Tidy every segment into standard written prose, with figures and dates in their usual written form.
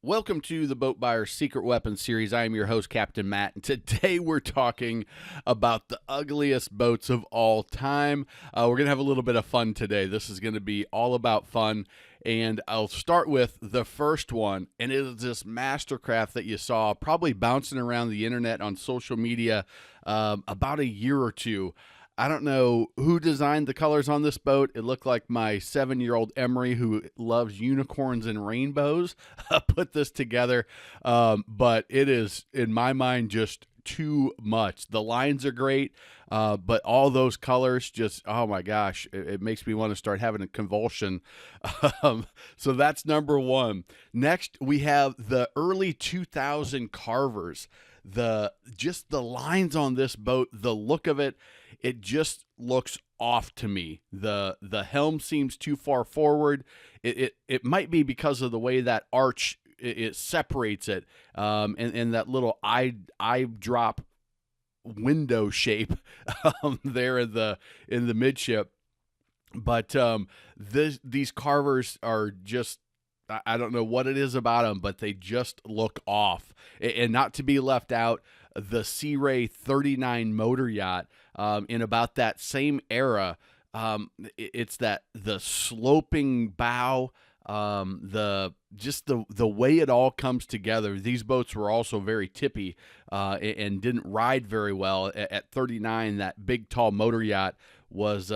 Welcome to the Boat Buyer's Secret Weapons series. I am your host, Captain Matt, and today we're talking about the ugliest boats of all time. We're going to have a little bit of fun today. This is going to be all about fun, and I'll start with the first one, and it is this Mastercraft that you saw probably bouncing around the internet on social media about a year or two. I don't know who designed the colors on this boat. It looked like my 7-year-old Emery, who loves unicorns and rainbows, put this together. But it is, in my mind, just too much. The lines are great, but all those colors just, oh my gosh, it makes me want to start having a convulsion. So that's number one. Next, we have the early 2000 Carvers. The lines on this boat, the look of it, it just looks off to me. The helm seems too far forward. It might be because of the way that arch it separates it, and that little eye drop window shape there in the midship. But these Carvers are just, I don't know what it is about them, but they just look off. And not to be left out, the Sea Ray 39 motor yacht, in about that same era. It's that the sloping bow, the way it all comes together. These boats were also very tippy, and didn't ride very well. At 39, that big tall motor yacht was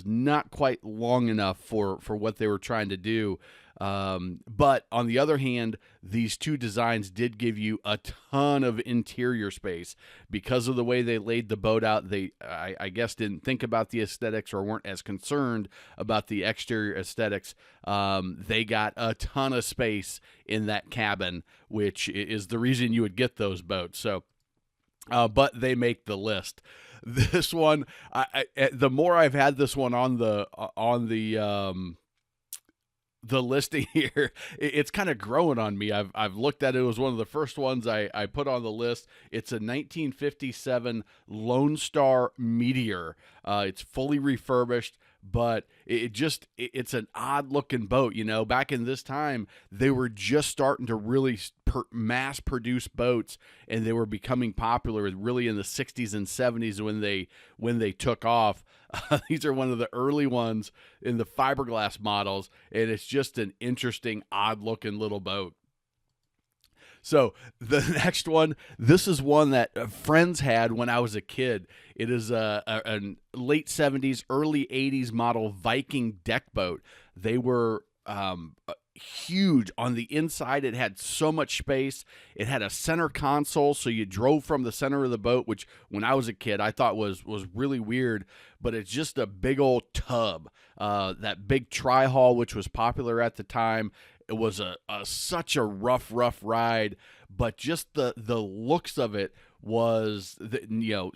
not quite long enough for what they were trying to do. But on the other hand, these two designs did give you a ton of interior space because of the way they laid the boat out. I guess, didn't think about the aesthetics or weren't as concerned about the exterior aesthetics. They got a ton of space in that cabin, which is the reason you would get those boats. So, but they make the list. This one, the more I've had this one on the listing here, it's kind of growing on me. I've looked at it. It was one of the first ones I put on the list. It's a 1957 Lone Star Meteor. It's fully refurbished, but it's an odd looking boat. You know, back in this time, they were just starting to really mass produce boats, and they were becoming popular really in the 60s and 70s when they took off. These are one of the early ones in the fiberglass models, and it's just an interesting, odd-looking little boat. So the next one, this is one that friends had when I was a kid. It is a late 70s, early 80s model Viking deck boat. They were huge. On the inside, it had so much space. It had a center console, so you drove from the center of the boat, which when I was a kid I thought was really weird, but it's just a big old tub. That big tri-hull, which was popular at the time, it was such a rough ride, but just the looks of it was,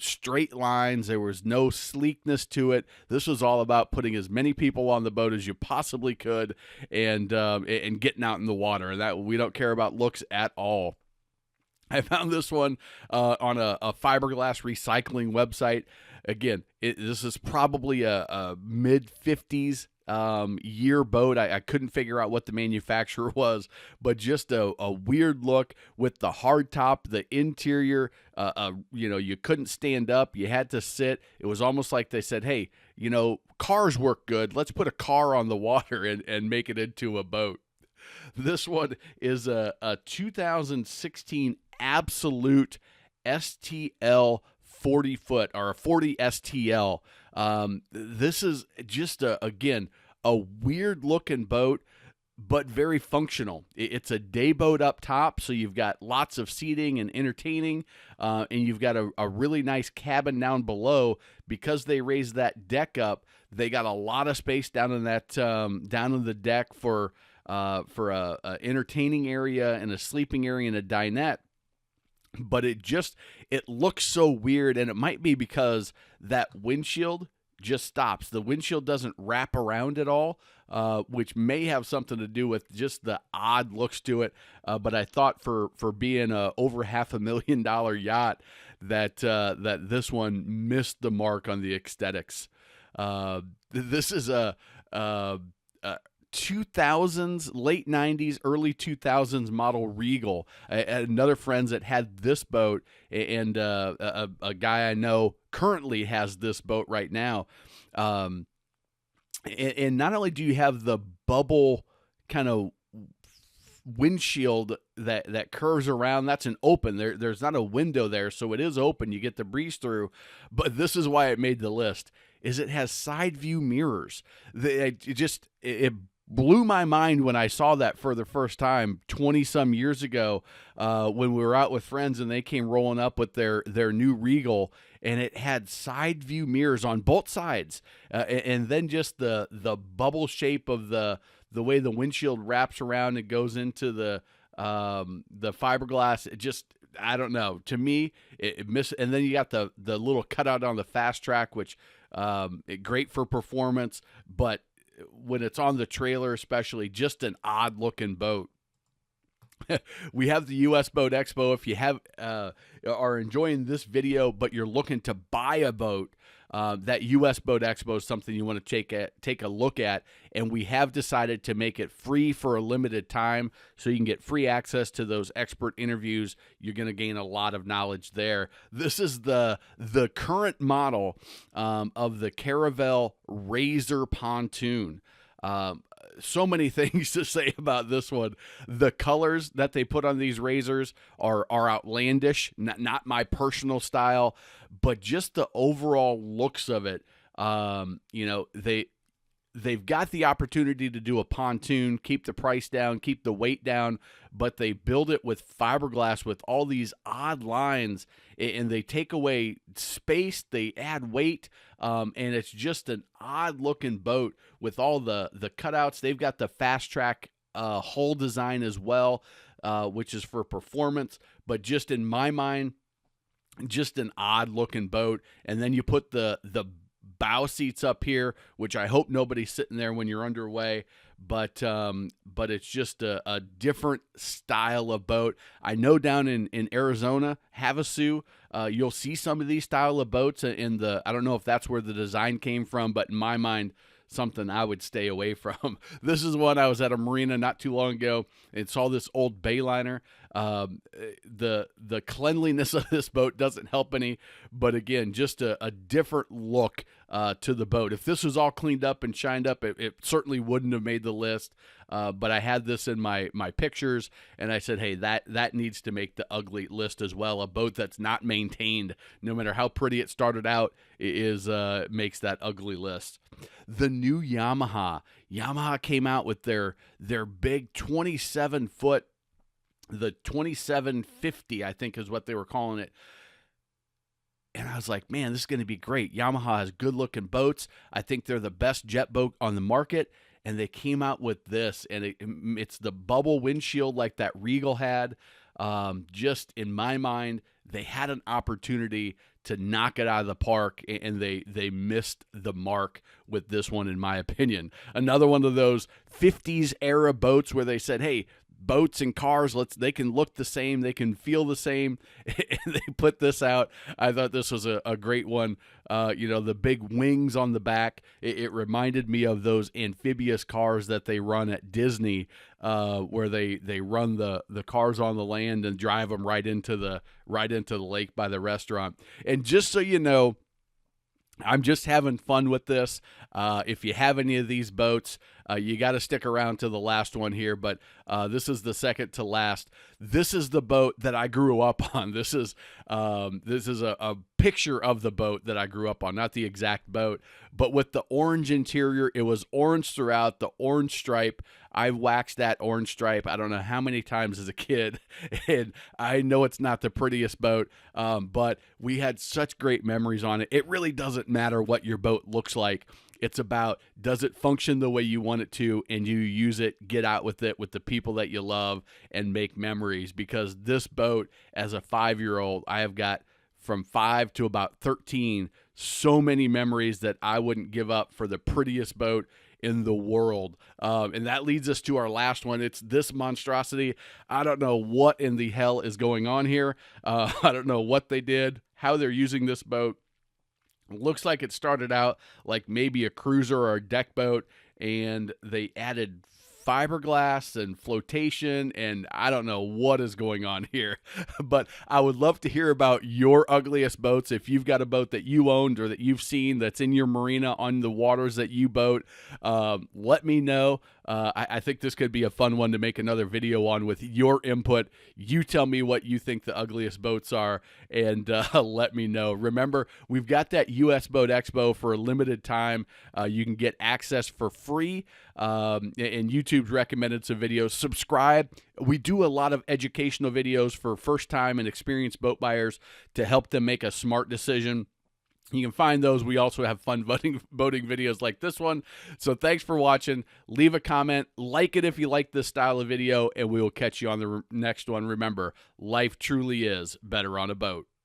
straight lines. There was no sleekness to it. This was all about putting as many people on the boat as you possibly could, and getting out in the water. And that, we don't care about looks at all. I found this one on a fiberglass recycling website. Again, this is probably a mid-50s year boat. I couldn't figure out what the manufacturer was, but just a weird look with the hard top, the interior. You couldn't stand up. You had to sit. It was almost like they said, hey, cars work good. Let's put a car on the water and make it into a boat. This one is a 2016 Absolute STL 40 foot, or a 40 STL. This is just again a weird looking boat, but very functional. It's a day boat up top, so you've got lots of seating and entertaining, and you've got a really nice cabin down below. Because they raised that deck up, they got a lot of space down in that down in the deck for a entertaining area and a sleeping area and a dinette. But it looks so weird, and it might be because that windshield just stops. The windshield doesn't wrap around at all, which may have something to do with just the odd looks to it. But I thought for being a over $500,000 yacht, that this one missed the mark on the aesthetics. This is a 2000s, late 90s, early 2000s model Regal. Another friend that had this boat, and a guy I know currently has this boat right now. And not only do you have the bubble kind of windshield that curves around, that's an open, there's not a window there, so it is open, you get the breeze through. But this is why it made the list, is it has side view mirrors. It blew my mind when I saw that for the first time 20 some years ago, when we were out with friends and they came rolling up with their new Regal, and it had side view mirrors on both sides, and then just the bubble shape of the way the windshield wraps around and goes into the fiberglass. It just, I don't know. To me, and then you got the little cutout on the fast track, which great for performance, but when it's on the trailer, especially, just an odd looking boat. We have the U.S. Boat Expo. If you are enjoying this video, but you're looking to buy a boat, that U.S. Boat Expo is something you want to take a look at. And we have decided to make it free for a limited time, so you can get free access to those expert interviews. You're going to gain a lot of knowledge there. This is the current model of the Caravel Razor pontoon. So many things to say about this one. The colors that they put on these razors are outlandish, not my personal style, but just the overall looks of it. They've got the opportunity to do a pontoon, keep the price down, keep the weight down, but they build it with fiberglass with all these odd lines, and they take away space, they add weight, and it's just an odd looking boat with all the cutouts. They've got the fast track hull design as well, which is for performance, but just in my mind, just an odd looking boat. And then you put the bow seats up here, which I hope nobody's sitting there when you're underway, but it's just a different style of boat. I know down in Arizona, Havasu, you'll see some of these style of boats in I don't know if that's where the design came from, but in my mind, something I would stay away from. This is one, I was at a marina not too long ago and saw this old Bayliner. The cleanliness of this boat doesn't help any, but again, just a different look to the boat. If this was all cleaned up and shined up, it certainly wouldn't have made the list. But I had this in my pictures, and I said, hey, that needs to make the ugly list as well. A boat that's not maintained, no matter how pretty it started out, makes that ugly list. The new Yamaha came out with their big 27-foot, the 2750, I think is what they were calling it. And I was like, man, this is going to be great. Yamaha has good-looking boats. I think they're the best jet boat on the market. And they came out with this, and it's the bubble windshield like that Regal had. Just in my mind, they had an opportunity to knock it out of the park, and they missed the mark with this one, in my opinion. Another one of those 50s era boats where they said, hey, boats and cars, they can look the same, they can feel the same, and they put this out. I thought this was a great one. The big wings on the back, it reminded me of those amphibious cars that they run at Disney, where they run the cars on the land and drive them right into the lake by the restaurant. And just so you know, I'm just having fun with this. If you have any of these boats, you got to stick around to the last one here, but this is the second to last. This is the boat that I grew up on. This is a picture of the boat that I grew up on, not the exact boat, but with the orange interior. It was orange throughout, the orange stripe. I waxed that orange stripe I don't know how many times as a kid, and I know it's not the prettiest boat, but we had such great memories on it. It really doesn't matter what your boat looks like. It's about, does it function the way you want it to, and you use it, get out with it with the people that you love, and make memories. Because this boat, as a 5-year-old, I have got from 5 to about 13, so many memories that I wouldn't give up for the prettiest boat in the world. And that leads us to our last one. It's this monstrosity. I don't know what in the hell is going on here. I don't know what they did, how they're using this boat. Looks like it started out like maybe a cruiser or a deck boat, and they added fiberglass and flotation, and I don't know what is going on here. But I would love to hear about your ugliest boats. If you've got a boat that you owned or that you've seen that's in your marina on the waters that you boat, let me know. I think this could be a fun one to make another video on with your input. You tell me what you think the ugliest boats are, and let me know. Remember, we've got that US Boat Expo for a limited time. You can get access for free, and YouTube's recommended some videos. Subscribe. We do a lot of educational videos for first-time and experienced boat buyers to help them make a smart decision. You can find those. We also have fun boating videos like this one. So thanks for watching. Leave a comment. Like it if you like this style of video, and we will catch you on the next one. Remember, life truly is better on a boat.